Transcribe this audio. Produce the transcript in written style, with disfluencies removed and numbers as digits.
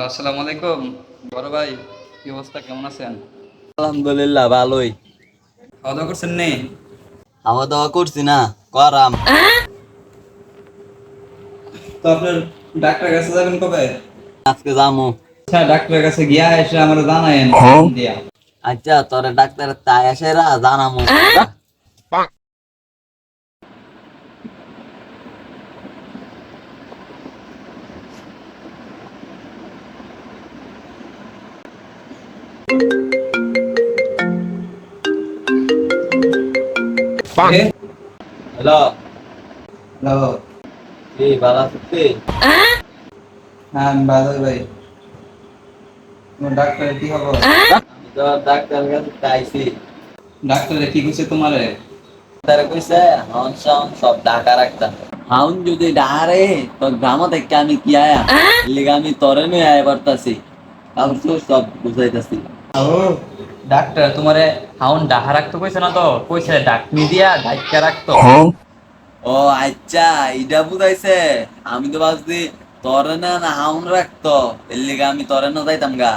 Hello, আসসালামু আলাইকুম। বড় ভাই, কি অবস্থা, কেমন আছেন? আলহামদুলিল্লাহ ভালোই। খাওয়া দাওয়া করছেন নি? খাওয়া দাওয়া করছি না, করাম। তো আপনার ডাক্তারের কাছে যাবেন কবে? আজকে যামু। আচ্ছা, ডাক্তারের কাছে গিয়া এসে আমার জানায়েন দিয়া। আচ্ছা, তোরে ডাক্তার তাই আসে রা জানামু। এ, হ্যালো, হ্যালো। কি ভালো আছিস? হ্যাঁ, আমি বাদল ভাই। তোমার ডাক্তারের কি খবর? আমি তো ডাক্তার কাছে চাইছি। ডাক্তারে কি কইছে তোমারে? তারা কইছে হাউন সাউন সব ঢাকা রাখতাম। হাউন যদি ডারে তো গ্রামে থেকে আমি কি আয়া লিগা আমি তরে নই আয়া পারতাছি। কারণ তো সব বুঝাইতাছি। ও, ডাক্তার তোমারে হাউন ডাহা রাখতে কইছে না তো? কইছে ডাকনি দিয়া ঢাইকা রাখতো। ও আচ্ছা, এইটা বুঝাইছে। আমি তো ভাবছি তরে না না হাউন রাখতো, এর লিগা আমি তরে না যাইতাম গা।